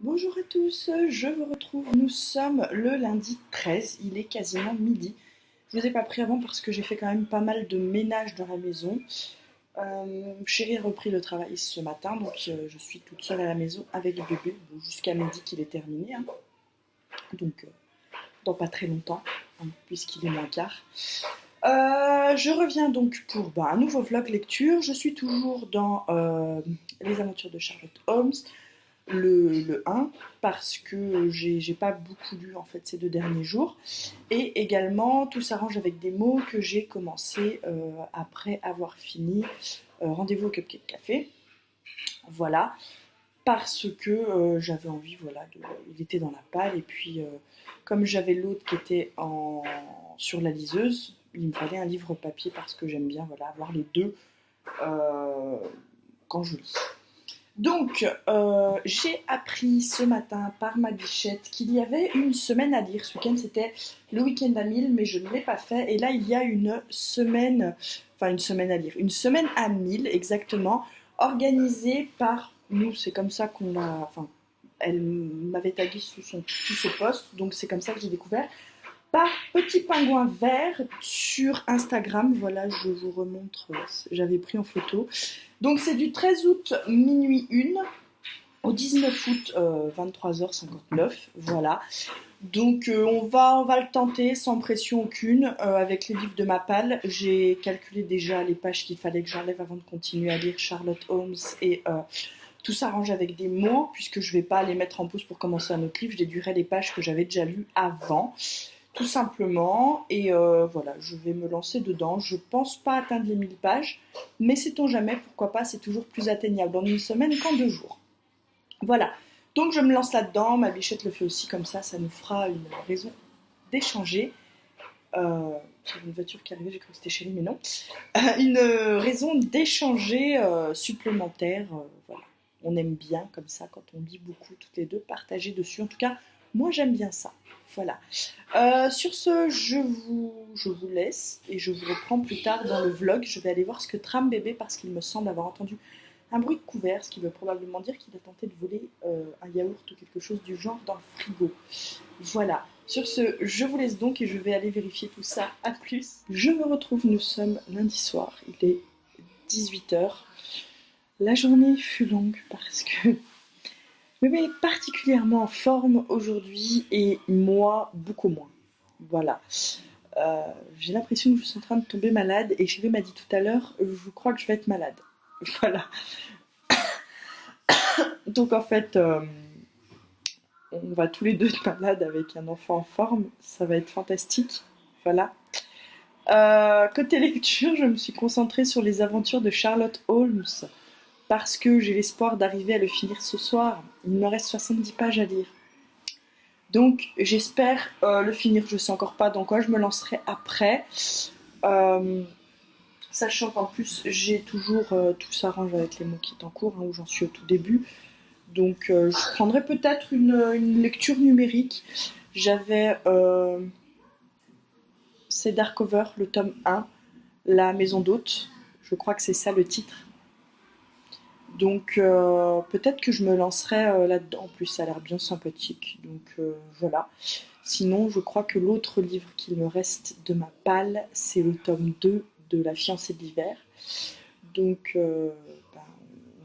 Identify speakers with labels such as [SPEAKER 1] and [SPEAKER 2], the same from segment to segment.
[SPEAKER 1] Bonjour à tous, je vous retrouve. Nous sommes le lundi 13, il est quasiment midi. Je vous ai pas pris avant parce que j'ai fait quand même pas mal de ménage dans la maison. Chérie a repris le travail ce matin, donc je suis toute seule à la maison avec bébé, bon, jusqu'à midi qu'il est terminé, hein. Donc dans pas très longtemps, hein, puisqu'il est moins quart. Je reviens donc pour un nouveau vlog lecture. Je suis toujours dans les aventures de Sherlock Holmes. Le 1 parce que j'ai pas beaucoup lu en fait ces 2 derniers jours, et également Tout s'arrange avec des mots que j'ai commencé après avoir fini Rendez-vous au Cupcake Café, voilà, parce que j'avais envie, voilà, il était dans la palle, et puis comme j'avais l'autre qui était sur la liseuse, il me fallait un livre papier parce que j'aime bien, voilà, avoir les deux euh, quand je lis. Donc, j'ai appris ce matin par ma bichette qu'il y avait une semaine à lire. Ce week-end, c'était le week-end à 1000, mais je ne l'ai pas fait. Et là, il y a une semaine à lire, une semaine à 1000 exactement, organisée par nous. C'est comme ça qu'on l'a. Enfin, elle m'avait tagué sous ce post, donc c'est comme ça que j'ai découvert. Par Petit Pingouin Vert sur Instagram. Voilà, je vous remontre, j'avais pris en photo. Donc c'est du 13 août minuit 1 au 19 août 23h59. Voilà. Donc on va le tenter sans pression aucune avec les livres de ma palle. J'ai calculé déjà les pages qu'il fallait que j'enlève avant de continuer à lire Sherlock Holmes et Tout s'arrange avec des mots, puisque je ne vais pas les mettre en pause pour commencer un autre livre. Je déduirai les pages que j'avais déjà lues avant, tout simplement. Et voilà, je vais me lancer dedans. Je pense pas atteindre les 1000 pages, mais sait-on jamais, pourquoi pas, c'est toujours plus atteignable en une semaine qu'en 2 jours. Voilà, donc je me lance là-dedans. Ma bichette le fait aussi, comme ça nous fera une raison d'échanger. J'ai une voiture qui arrivait, j'ai cru que c'était chérie, mais non. Une raison d'échanger supplémentaire. Voilà. On aime bien comme ça, quand on lit beaucoup, toutes les deux, partager dessus. En tout cas, moi j'aime bien ça. Voilà. Sur ce, je vous laisse et je vous reprends plus tard dans le vlog. Je vais aller voir ce que trame bébé parce qu'il me semble avoir entendu un bruit de couvert, ce qui veut probablement dire qu'il a tenté de voler un yaourt ou quelque chose du genre dans le frigo. Voilà. Sur ce, je vous laisse donc et je vais aller vérifier tout ça. A plus. Je me retrouve, nous sommes lundi soir, il est 18h. La journée fut longue parce que bébé est particulièrement en forme aujourd'hui et moi beaucoup moins. Voilà. J'ai l'impression que je suis en train de tomber malade et chérie m'a dit tout à l'heure, je crois que je vais être malade. Voilà. Donc en fait, on va tous les deux être malades avec un enfant en forme, ça va être fantastique. Voilà. Côté lecture, je me suis concentrée sur les aventures de Sherlock Holmes parce que j'ai l'espoir d'arriver à le finir ce soir. Il me reste 70 pages à lire. Donc j'espère le finir. Je sais encore pas dans quoi je me lancerai après. Euh, Sachant qu'en plus j'ai toujours Tout s'arrange avec les mots qui est en cours, hein, où j'en suis au tout début. Donc je prendrai peut-être une lecture numérique. J'avais c'est Darkover, le tome 1, La maison d'hôte. Je crois que c'est ça le titre. Donc peut-être que je me lancerai là-dedans. En plus, ça a l'air bien sympathique. Donc voilà. Sinon, je crois que l'autre livre qu'il me reste de ma palle, c'est le tome 2 de La fiancée de l'hiver. Donc on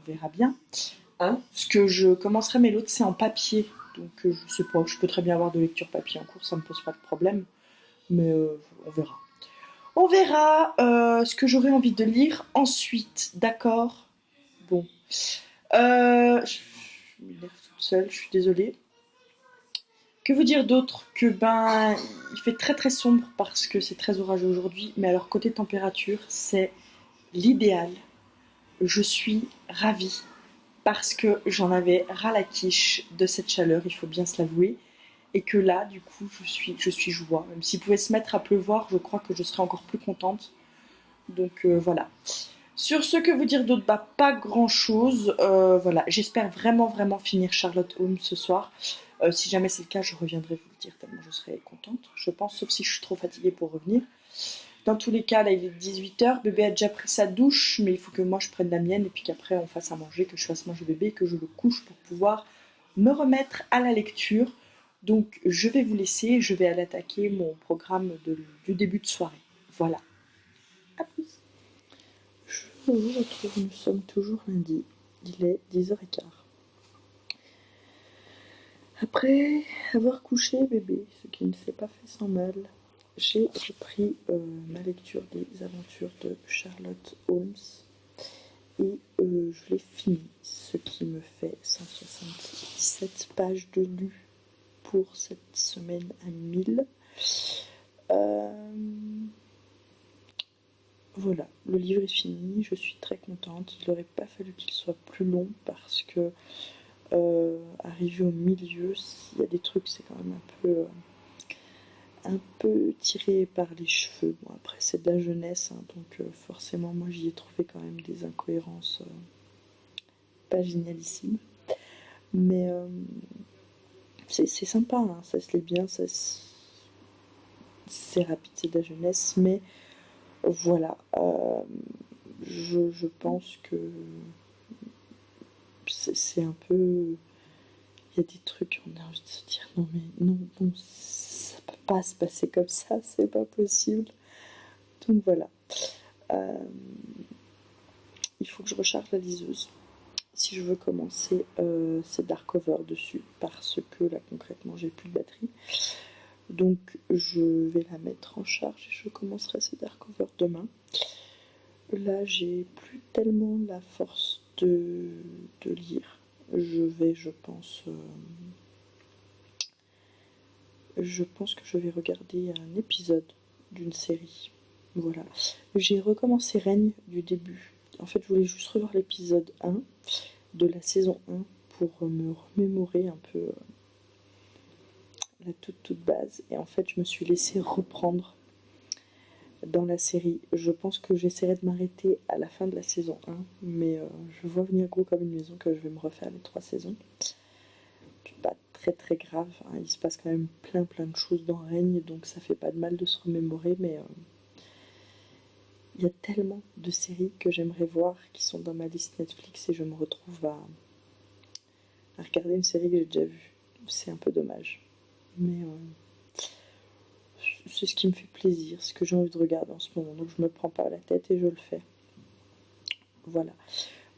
[SPEAKER 1] verra bien. Hein, parce que je commencerai, mais l'autre c'est en papier. Donc je sais pas, je peux très bien avoir de lecture papier en cours, ça me pose pas de problème. Mais on verra. On verra ce que j'aurai envie de lire ensuite, d'accord. Bon. Je m'énerve toute seule, je suis désolée. Que vous dire d'autre? Que il fait très très sombre parce que c'est très orageux aujourd'hui, mais alors côté température, c'est l'idéal. Je suis ravie parce que j'en avais ras la quiche de cette chaleur, il faut bien se l'avouer. Et que là, du coup, je suis joie. Même s'il pouvait se mettre à pleuvoir, je crois que je serais encore plus contente. Donc voilà. Sur ce, que vous dire d'autre? Pas grand chose. Voilà, j'espère vraiment vraiment finir Charlotte Holmes ce soir. Si jamais c'est le cas, je reviendrai vous le dire tellement je serai contente, je pense, sauf si je suis trop fatiguée pour revenir. Dans tous les cas, là il est 18h, bébé a déjà pris sa douche, mais il faut que moi je prenne la mienne et puis qu'après on fasse à manger, que je fasse manger bébé et que je le couche pour pouvoir me remettre à la lecture. Donc je vais vous laisser, je vais aller attaquer mon programme du début de soirée. Voilà. À plus. Je vous retrouve, nous sommes toujours lundi. Il est 10h15. Après avoir couché bébé, ce qui ne s'est pas fait sans mal, j'ai repris ma lecture des aventures de Sherlock Holmes et je l'ai fini, ce qui me fait 177 pages de lu pour cette semaine à 1000. Voilà, le livre est fini, je suis très contente. Il n'aurait pas fallu qu'il soit plus long parce que arrivé au milieu, s'il y a des trucs, c'est quand même un peu tiré par les cheveux. Bon, après, c'est de la jeunesse, hein, donc forcément, moi, j'y ai trouvé quand même des incohérences pas génialissimes. Mais c'est sympa, hein, ça se lit bien, c'est rapide, c'est de la jeunesse, mais voilà, je pense que c'est un peu... Il y a des trucs, on a envie de se dire non mais non, bon, ça peut pas se passer comme ça, c'est pas possible. Donc voilà. Il faut que je recharge la liseuse si je veux commencer cette hardcover dessus parce que là concrètement j'ai plus de batterie. Donc je vais la mettre en charge et je commencerai cette hardcover demain. Là j'ai plus tellement la force de lire. Je pense que je vais regarder un épisode d'une série. Voilà. J'ai recommencé Règne du début. En fait, je voulais juste revoir l'épisode 1 de la saison 1 pour me remémorer un peu la toute base. Et en fait, je me suis laissée reprendre dans la série. Je pense que j'essaierai de m'arrêter à la fin de la saison 1, mais je vois venir gros comme une maison que je vais me refaire les 3 saisons. C'est pas très grave, hein. Il se passe quand même plein de choses dans Règne, donc ça fait pas de mal de se remémorer, mais il y a tellement de séries que j'aimerais voir qui sont dans ma liste Netflix et je me retrouve à regarder une série que j'ai déjà vue. C'est un peu dommage, mais c'est ce qui me fait plaisir, ce que j'ai envie de regarder en ce moment, donc je me prends pas la tête et je le fais. Voilà,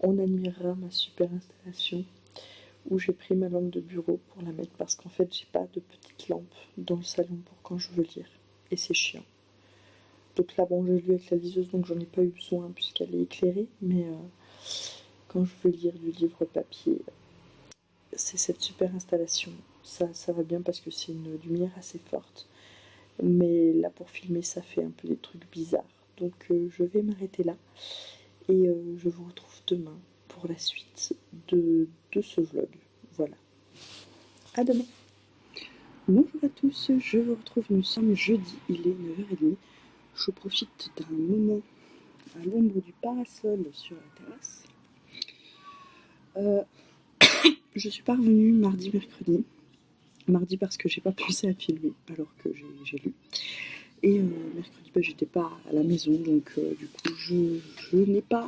[SPEAKER 1] on admirera ma super installation où j'ai pris ma lampe de bureau pour la mettre parce qu'en fait j'ai pas de petite lampe dans le salon pour quand je veux lire et c'est chiant. Donc là bon, j'ai lu avec la liseuse donc j'en ai pas eu besoin puisqu'elle est éclairée, mais quand je veux lire du livre papier, c'est cette super installation. Ça va bien parce que c'est une lumière assez forte, mais là pour filmer ça fait un peu des trucs bizarres, donc je vais m'arrêter là et je vous retrouve demain pour la suite de ce vlog. Voilà, à demain. Bonjour à tous, je vous retrouve, nous sommes jeudi, il est 9h30. Je profite d'un moment à l'ombre du parasol sur la terrasse. Je suis pas revenue mardi, mercredi. Mardi parce que j'ai pas pensé à filmer alors que j'ai lu. Et mercredi, j'étais pas à la maison, donc du coup je n'ai pas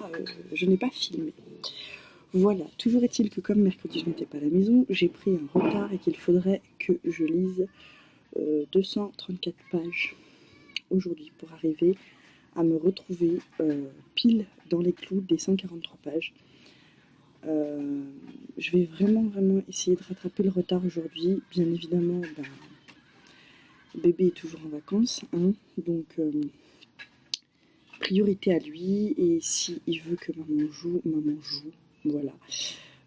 [SPEAKER 1] filmé. Voilà, toujours est-il que comme mercredi je n'étais pas à la maison, j'ai pris un retard et qu'il faudrait que je lise 234 pages aujourd'hui pour arriver à me retrouver pile dans les clous des 143 pages. Je vais vraiment essayer de rattraper le retard aujourd'hui. Bien évidemment, bébé est toujours en vacances, hein, donc priorité à lui, et si il veut que maman joue, voilà.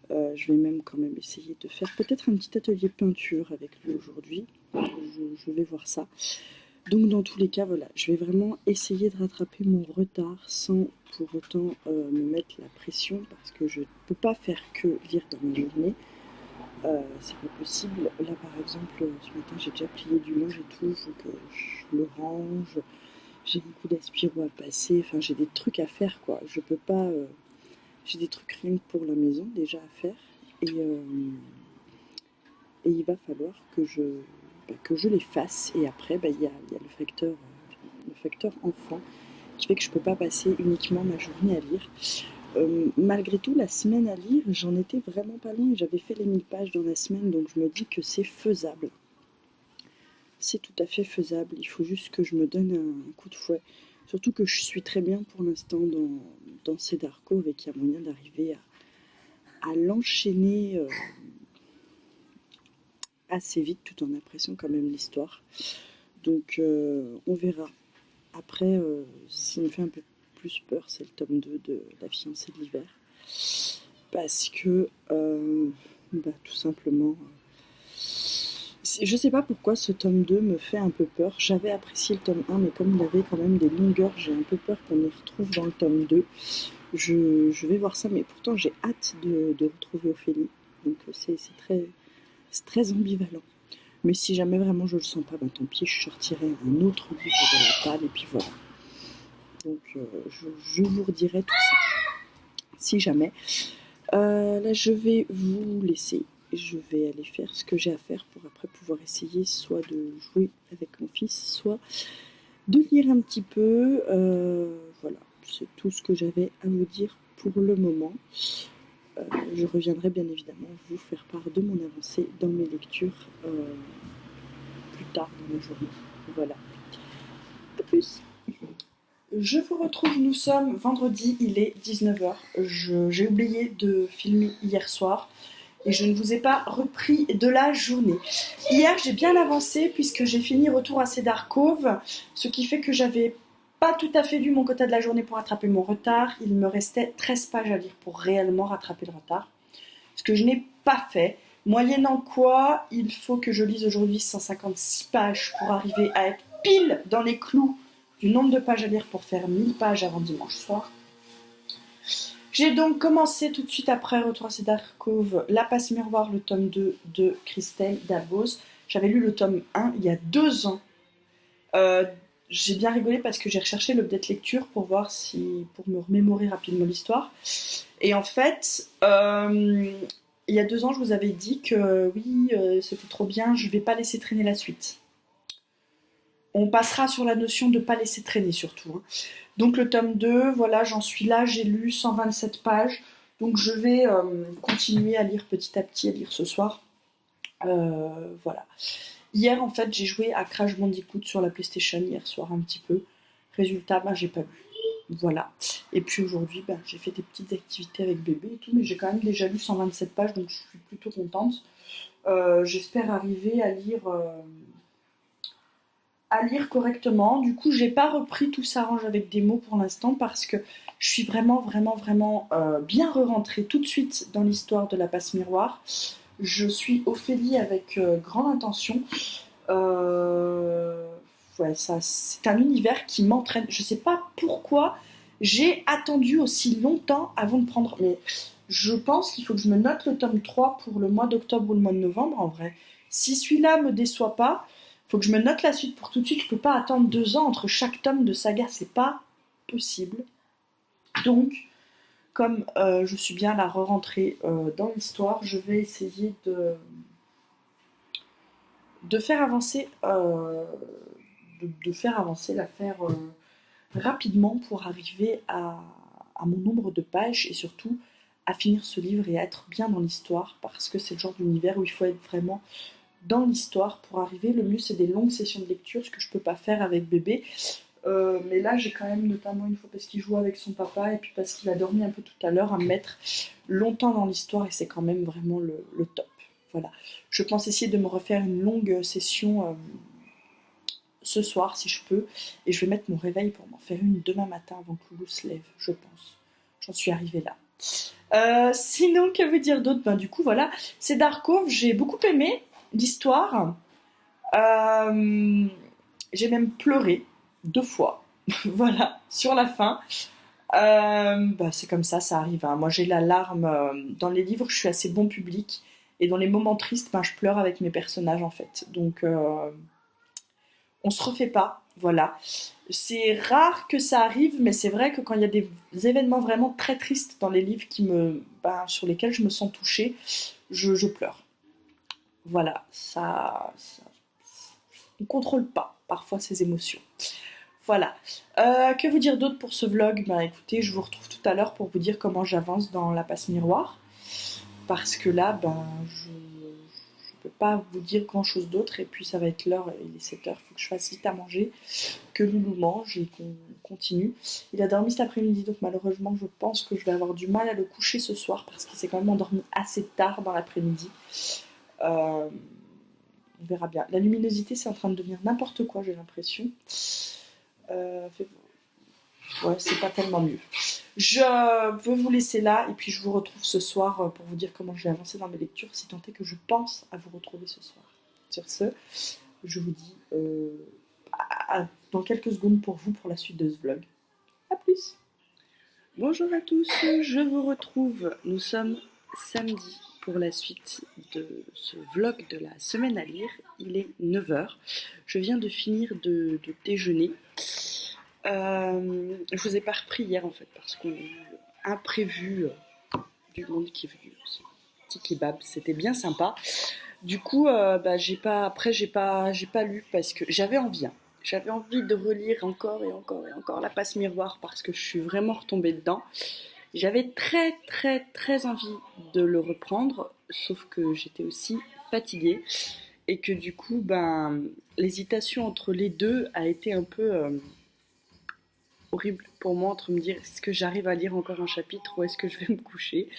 [SPEAKER 1] Je vais même quand même essayer de faire peut-être un petit atelier peinture avec lui aujourd'hui. Je vais voir ça. Donc dans tous les cas, voilà, je vais vraiment essayer de rattraper mon retard sans pour autant me mettre la pression parce que je ne peux pas faire que lire dans ma journée. C'est pas possible. Là par exemple, ce matin j'ai déjà plié du linge et tout, il faut que je le range. J'ai beaucoup d'aspiro à passer, enfin j'ai des trucs à faire quoi. Je peux pas. J'ai des trucs rien que pour la maison déjà à faire et il va falloir que je les fasse, et après il y a le facteur enfant qui fait que je peux pas passer uniquement ma journée à lire. Malgré tout, la semaine à lire, j'en étais vraiment pas loin. J'avais fait les 1000 pages dans la semaine, donc je me dis que c'est faisable. C'est tout à fait faisable. Il faut juste que je me donne un coup de fouet. Surtout que je suis très bien pour l'instant dans Cedar Cove et qu'il y a moyen d'arriver à l'enchaîner assez vite tout en appréciant quand même l'histoire. Donc on verra. Après, ce qui me fait un peu plus peur, c'est le tome 2 de La fiancée de l'hiver. Parce que, tout simplement, je sais pas pourquoi ce tome 2 me fait un peu peur. J'avais apprécié le tome 1, mais comme il avait quand même des longueurs, j'ai un peu peur qu'on y retrouve dans le tome 2. Je vais voir ça, mais pourtant j'ai hâte de retrouver Ophélie. Donc c'est très ambivalent. Mais si jamais vraiment je le sens pas, tant pis, je sortirai un autre livre de la table et puis voilà. Donc je vous redirai tout ça. Si jamais. Là je vais vous laisser. Je vais aller faire ce que j'ai à faire pour après pouvoir essayer soit de jouer avec mon fils, soit de lire un petit peu. Voilà, c'est tout ce que j'avais à vous dire pour le moment. Je reviendrai bien évidemment vous faire part de mon avancée dans mes lectures plus tard dans la journée. Voilà. A plus. Je vous retrouve, nous sommes vendredi, il est 19h. J'ai oublié de filmer hier soir et je ne vous ai pas repris de la journée. Hier, j'ai bien avancé puisque j'ai fini Retour à Cedar Cove, ce qui fait que j'avais pas tout à fait lu mon quota de la journée pour rattraper mon retard. Il me restait 13 pages à lire pour réellement rattraper le retard, ce que je n'ai pas fait. Moyennant quoi, il faut que je lise aujourd'hui 156 pages pour arriver à être pile dans les clous du nombre de pages à lire pour faire 1000 pages avant dimanche soir. J'ai donc commencé tout de suite après Retour à Cedar Cove, La Passe Miroir, le tome 2 de Christelle Dabos. J'avais lu le tome 1 il y a 2 ans. J'ai bien rigolé parce que j'ai recherché l'update lecture pour voir pour me remémorer rapidement l'histoire. Et en fait, il y a 2 ans, je vous avais dit que oui, c'était trop bien, je ne vais pas laisser traîner la suite. On passera sur la notion de ne pas laisser traîner surtout. Donc le tome 2, voilà, j'en suis là, j'ai lu 127 pages. Donc je vais continuer à lire petit à petit, à lire ce soir. Voilà. Hier, en fait, j'ai joué à Crash Bandicoot sur la PlayStation hier soir un petit peu. Résultat, j'ai pas lu. Voilà. Et puis aujourd'hui, j'ai fait des petites activités avec bébé et tout, mais j'ai quand même déjà lu 127 pages, donc je suis plutôt contente. J'espère arriver à lire correctement. Du coup, j'ai pas repris Tout s'arrange avec des mots pour l'instant parce que je suis vraiment bien re-rentrée tout de suite dans l'histoire de La Passe Miroir. Je suis Ophélie avec grande intention. C'est un univers qui m'entraîne. Je sais pas pourquoi j'ai attendu aussi longtemps avant de prendre. Mais je pense qu'il faut que je me note le tome 3 pour le mois d'octobre ou le mois de novembre en vrai. Si celui-là me déçoit pas, il faut que je me note la suite pour tout de suite. Je peux pas attendre 2 ans entre chaque tome de saga, c'est pas possible. Donc, comme je suis bien la re-rentrée dans l'histoire, je vais essayer de faire avancer l'affaire rapidement pour arriver à mon nombre de pages et surtout à finir ce livre et à être bien dans l'histoire parce que c'est le genre d'univers où il faut être vraiment dans l'histoire pour arriver. Le mieux c'est des longues sessions de lecture, ce que je peux pas faire avec bébé. Mais là j'ai quand même, notamment une fois parce qu'il joue avec son papa et puis parce qu'il a dormi un peu tout à l'heure, à me mettre longtemps dans l'histoire et c'est quand même vraiment le top. Voilà. Je pense essayer de me refaire une longue session ce soir si je peux et je vais mettre mon réveil pour m'en faire une demain matin avant que Loulou se lève, je pense. J'en suis arrivée là. Sinon, que veut dire d'autre? Du coup, voilà, Cedar Cove, j'ai beaucoup aimé l'histoire. J'ai même pleuré 2 fois, voilà, sur la fin. C'est comme ça arrive. Moi, j'ai la larme. Dans les livres, je suis assez bon public. Et dans les moments tristes, je pleure avec mes personnages, en fait. Donc, on se refait pas, voilà. C'est rare que ça arrive, mais c'est vrai que quand il y a des événements vraiment très tristes dans les livres sur lesquels je me sens touchée, je pleure. Voilà, on contrôle pas parfois ses émotions. Voilà. Que vous dire d'autre pour ce vlog? Écoutez, je vous retrouve tout tout à l'heure pour vous dire comment j'avance dans la passe miroir. Parce que là, je peux pas vous dire grand chose d'autre. Et puis ça va être l'heure, il est 7h, il faut que je fasse vite à manger, que Loulou mange et qu'on continue. Il a dormi cet après-midi, donc malheureusement, je pense que je vais avoir du mal à le coucher ce soir parce qu'il s'est quand même endormi assez tard dans l'après-midi. On verra bien. La luminosité, c'est en train de devenir n'importe quoi, j'ai l'impression. Ouais, c'est pas tellement mieux. Je veux vous laisser là et puis je vous retrouve ce soir pour vous dire comment j'ai avancé dans mes lectures, si tant est que je pense à vous retrouver ce soir. Sur ce, je vous dis dans quelques secondes pour vous pour la suite de ce vlog. A plus. Bonjour à tous, je vous retrouve. Nous sommes samedi pour la suite de ce vlog de la semaine à lire. Il est 9h. Je viens de finir de déjeuner. Je vous ai pas repris hier en fait parce qu'on a eu imprévu du monde qui est venu. Petit kebab, c'était bien sympa. Du coup, j'ai pas lu parce que j'avais envie. J'avais envie de relire encore et encore et encore la passe miroir parce que je suis vraiment retombée dedans. J'avais très très très envie de le reprendre, sauf que j'étais aussi fatiguée et que du coup, l'hésitation entre les deux a été un peu horrible pour moi entre me dire est-ce que j'arrive à lire encore un chapitre ou est-ce que je vais me coucher.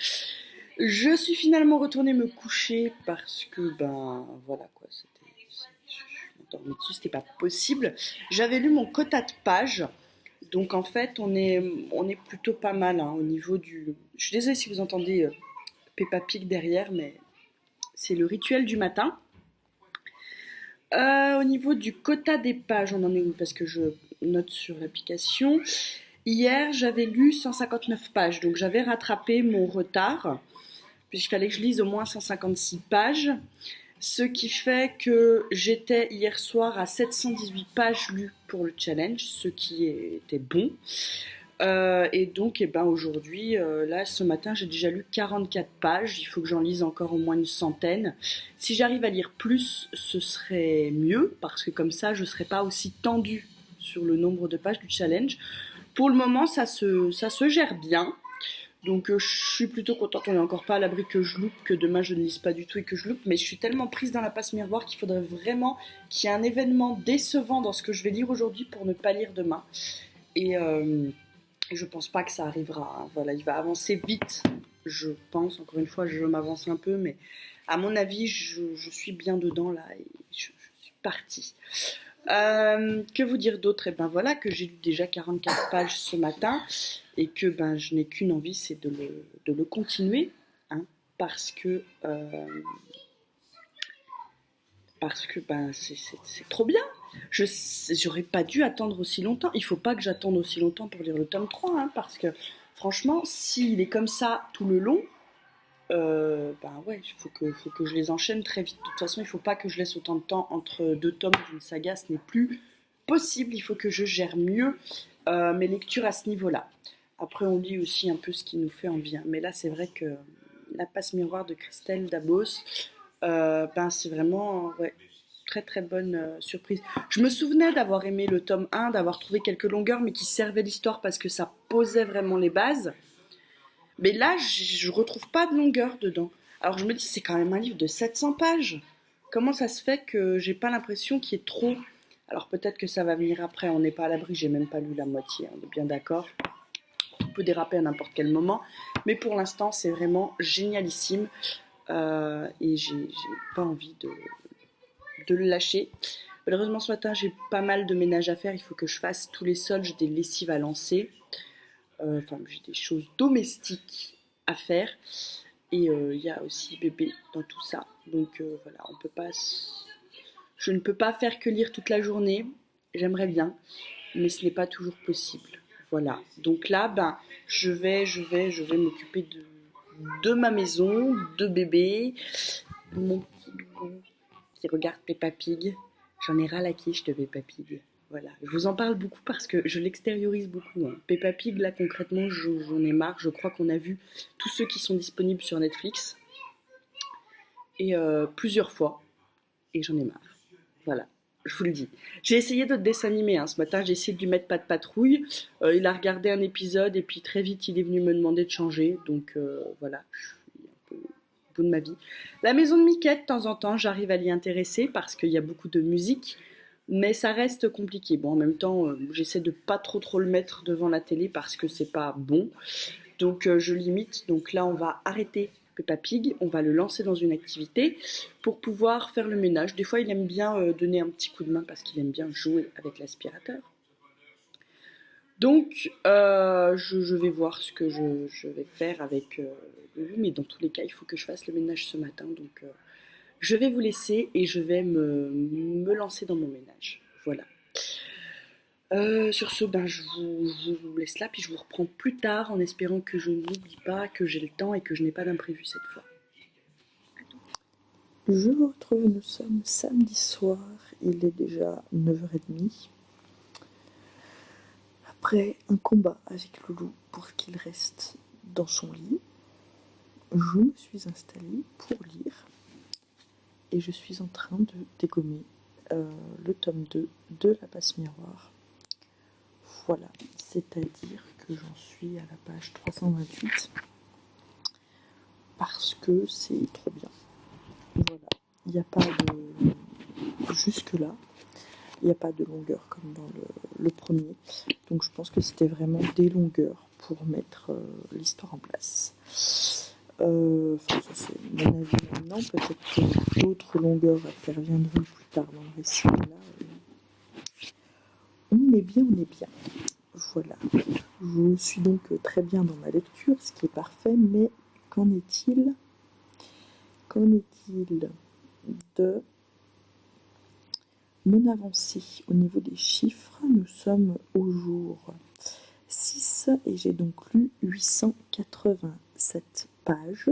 [SPEAKER 1] Je suis finalement retournée me coucher parce que voilà quoi, je m'endormais dessus, c'était pas possible. J'avais lu mon quota de pages, donc en fait on est plutôt pas mal au niveau du. Je suis désolée si vous entendez Peppa Pig derrière, mais c'est le rituel du matin. Au niveau du quota des pages, on en est où? Parce que je note sur l'application. Hier, j'avais lu 159 pages, donc j'avais rattrapé mon retard, puisqu'il fallait que je lise au moins 156 pages, ce qui fait que j'étais hier soir à 718 pages lues pour le challenge, ce qui était bon. Et donc, aujourd'hui, là, ce matin, j'ai déjà lu 44 pages. Il faut que j'en lise encore au moins une centaine. Si j'arrive à lire plus, ce serait mieux, parce que comme ça, je ne serais pas aussi tendue sur le nombre de pages du challenge. Pour le moment, ça se gère bien. Donc, je suis plutôt contente. On n'est encore pas à l'abri que je loupe, que demain, je ne lise pas du tout et que je loupe. Mais je suis tellement prise dans la passe miroir qu'il faudrait vraiment qu'il y ait un événement décevant dans ce que je vais lire aujourd'hui pour ne pas lire demain. Et je pense pas que ça arrivera. Voilà, il va avancer vite, je pense. Encore une fois, je m'avance un peu, mais à mon avis, je suis bien dedans là et je suis partie. Que vous dire d'autre? Et voilà, que j'ai lu déjà 44 pages ce matin et que je n'ai qu'une envie, c'est de le continuer, parce que c'est trop bien. J'aurais pas dû attendre aussi longtemps. Il faut pas que j'attende aussi longtemps pour lire le tome 3, parce que franchement, s'il est comme ça tout le long, ouais, il faut que je les enchaîne très vite. De toute façon, il faut pas que je laisse autant de temps entre deux tomes d'une saga, ce n'est plus possible. Il faut que je gère mieux mes lectures à ce niveau-là. Après, on lit aussi un peu ce qui nous fait envie. Mais là, c'est vrai que la passe miroir de Christelle Dabos, c'est vraiment très très bonne surprise. Je me souvenais d'avoir aimé le tome 1, d'avoir trouvé quelques longueurs, mais qui servaient l'histoire parce que ça posait vraiment les bases. Mais là, je retrouve pas de longueur dedans. Alors je me dis, c'est quand même un livre de 700 pages. Comment ça se fait que j'ai pas l'impression qu'il y ait trop? Alors peut-être que ça va venir après, on n'est pas à l'abri, j'ai même pas lu la moitié, on est bien d'accord. On peut déraper à n'importe quel moment. Mais pour l'instant, c'est vraiment génialissime. Et j'ai pas envie de le lâcher. Malheureusement, ce matin, j'ai pas mal de ménage à faire. Il faut que je fasse tous les sols, j'ai des lessives à lancer. J'ai des choses domestiques à faire. Et il y a aussi bébé dans tout ça. Donc voilà, je ne peux pas faire que lire toute la journée. J'aimerais bien, mais ce n'est pas toujours possible. Voilà. Donc là, je vais m'occuper de ma maison, de bébé, mon petit loulou qui regarde Peppa Pig. J'en ai ras la quiche de Peppa Pig. Voilà. Je vous en parle beaucoup parce que je l'extériorise beaucoup. Peppa Pig, là concrètement, j'en ai marre. Je crois qu'on a vu tous ceux qui sont disponibles sur Netflix. Et plusieurs fois. Et j'en ai marre. Voilà. je vous le dis. J'ai essayé d'autres dessins animés, hein. Ce matin, j'ai essayé de lui mettre Pas de patrouille. Il a regardé un épisode et puis très vite, il est venu me demander de changer. Donc voilà, je suis un peu au bout de ma vie. La maison de Mickey, de temps en temps, j'arrive à l'y intéresser parce qu'il y a beaucoup de musique. Mais ça reste compliqué. Bon, en même temps, j'essaie de pas trop le mettre devant la télé parce que c'est pas bon. Donc je limite. Donc là, on va arrêter Peppa Pig, on va le lancer dans une activité pour pouvoir faire le ménage. Des fois, il aime bien donner un petit coup de main parce qu'il aime bien jouer avec l'aspirateur. Donc, je vais voir ce que je vais faire avec lui, mais dans tous les cas, il faut que je fasse le ménage ce matin. Donc, je vais vous laisser et je vais me lancer dans mon ménage. Voilà. Sur ce, ben, je vous laisse là, puis je vous reprends plus tard en espérant que je n'oublie pas, que j'ai le temps et que je n'ai pas d'imprévu cette fois.
[SPEAKER 2] Je vous retrouve, nous sommes samedi soir, il est déjà 9h30. Après un combat avec Loulou pour qu'il reste dans son lit, je me suis installée pour lire et je suis en train de dégommer le tome 2 de La Passe Miroir. Voilà, c'est-à-dire que j'en suis à la page 328 parce que c'est trop bien. Voilà, il n'y a pas de... jusque-là, il n'y a pas de longueur comme dans le premier. Donc je pense que c'était vraiment des longueurs pour mettre l'histoire en place. Ça c'est mon avis maintenant. Peut-être que d'autres longueurs interviendront plus tard dans le récit. Là, on est bien, on est bien. Voilà. Je suis donc très bien dans ma lecture, ce qui est parfait, mais qu'en est-il de mon avancée au niveau des chiffres? Nous sommes au jour 6 et j'ai donc lu 887 pages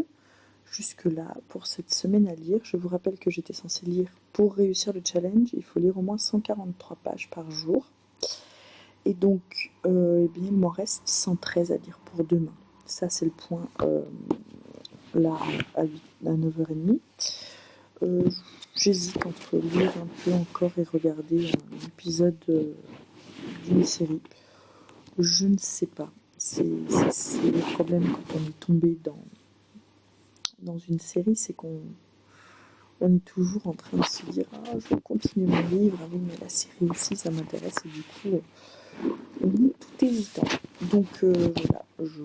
[SPEAKER 2] jusque-là pour cette semaine à lire. Je vous rappelle que j'étais censée lire, pour réussir le challenge, il faut lire au moins 143 pages par jour. Et donc, eh bien, il m'en reste 113 à lire pour demain. Ça, c'est le point là à 9h30. J'hésite entre lire un peu encore et regarder un épisode d'une série. Je ne sais pas. C'est le problème quand on est tombé dans une série, c'est qu'on est toujours en train de se dire « Ah, je vais continuer mon livre, ah oui, mais la série aussi, ça m'intéresse. » Et du coup, tout hésitant. Donc voilà, je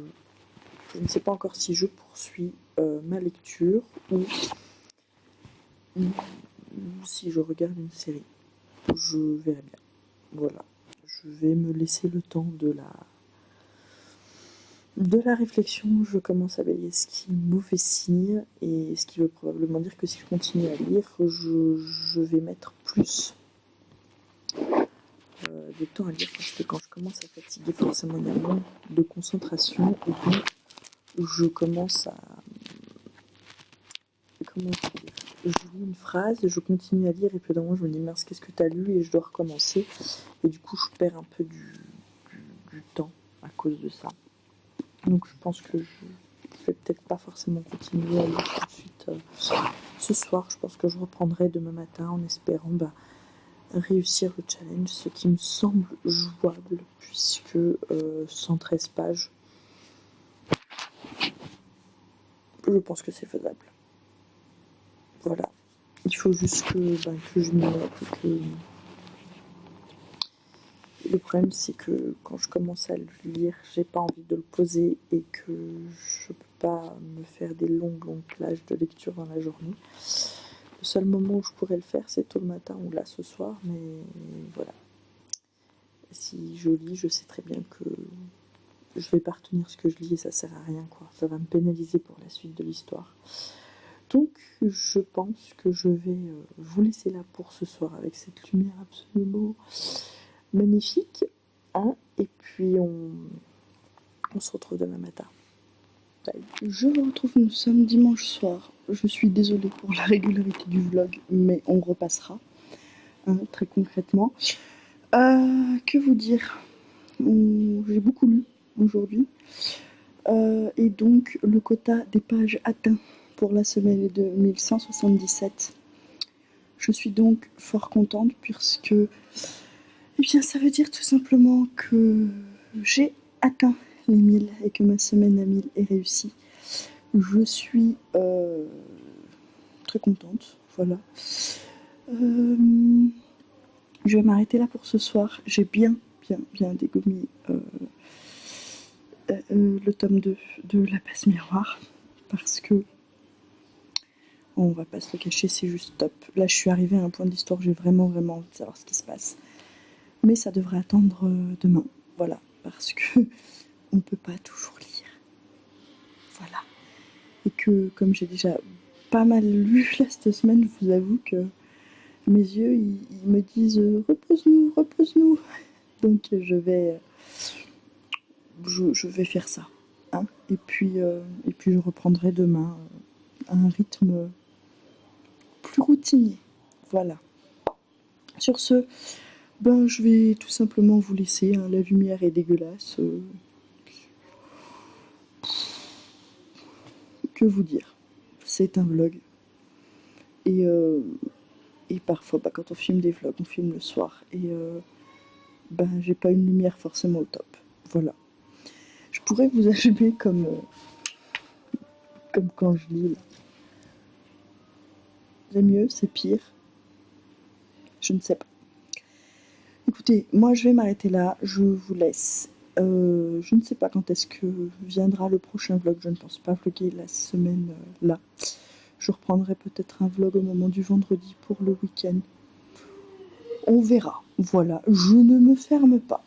[SPEAKER 2] ne sais pas encore si je poursuis ma lecture ou si je regarde une série. Je verrai bien. Voilà. Je vais me laisser le temps de la réflexion. Je commence à balayer ce qui est mauvais signe et ce qui veut probablement dire que si je continue à lire, je vais mettre plus de temps à lire parce que quand je commence à fatiguer, forcément il y a moins de concentration et donc je commence à... Comment dire? Je lis une phrase, je continue à lire et puis d'un moment je me dis mince qu'est-ce que tu as lu et je dois recommencer et du coup je perds un peu du temps à cause de ça. Donc je pense que je vais peut-être pas forcément continuer à lire tout de suite ce soir. Je pense que je reprendrai demain matin en espérant réussir le challenge, ce qui me semble jouable puisque 113 pages, je pense que c'est faisable. Voilà. Il faut juste que je m'y mette et que... Le problème, c'est que quand je commence à le lire, j'ai pas envie de le poser et que je peux pas me faire des longues plages de lecture dans la journée. Le seul moment où je pourrais le faire, c'est tôt le matin ou là ce soir, mais voilà. Si je lis, je sais très bien que je vais pas retenir ce que je lis et ça sert à rien, quoi. Ça va me pénaliser pour la suite de l'histoire. Donc, je pense que je vais vous laisser là pour ce soir avec cette lumière absolument magnifique. Hein, et puis, on se retrouve demain matin. Bye.
[SPEAKER 1] Je vous retrouve, nous sommes dimanche soir. Je suis désolée pour la régularité du vlog, mais on repassera, hein, très concrètement. Que vous dire? J'ai beaucoup lu aujourd'hui. Et donc, le quota des pages atteint pour la semaine est de 1177. Je suis donc fort contente puisque eh bien, ça veut dire tout simplement que j'ai atteint les 1000 et que ma semaine à 1000 est réussie. Je suis très contente, voilà. Je vais m'arrêter là pour ce soir. J'ai bien dégommé le tome 2 de La Passe Miroir parce que on va pas se le cacher, c'est juste top. Là, je suis arrivée à un point de l'histoire où j'ai vraiment envie de savoir ce qui se passe. Mais ça devrait attendre demain, voilà, parce que on peut pas toujours lire. Voilà. Et que, comme j'ai déjà pas mal lu là cette semaine, je vous avoue que mes yeux, ils me disent repose-nous, repose-nous. Donc je vais faire ça. Hein. Et puis je reprendrai demain à un rythme plus routinier. Voilà. Sur ce, je vais tout simplement vous laisser. Hein. La lumière est dégueulasse. Que vous dire? C'est un vlog. Et parfois, quand on filme des vlogs, on filme le soir. Et j'ai pas une lumière forcément au top. Voilà. Je pourrais vous allumer comme quand je lis. Là. C'est mieux, c'est pire. Je ne sais pas. Écoutez, moi je vais m'arrêter là. Je vous laisse. Je ne sais pas quand est-ce que viendra le prochain vlog. Je ne pense pas vlogger la semaine là. Je reprendrai peut-être un vlog au moment du vendredi pour le week-end. On verra. Voilà, je ne me ferme pas.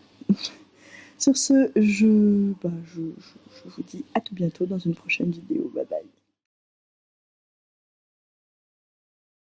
[SPEAKER 1] Sur ce, je vous dis à tout bientôt dans une prochaine vidéo. Bye bye.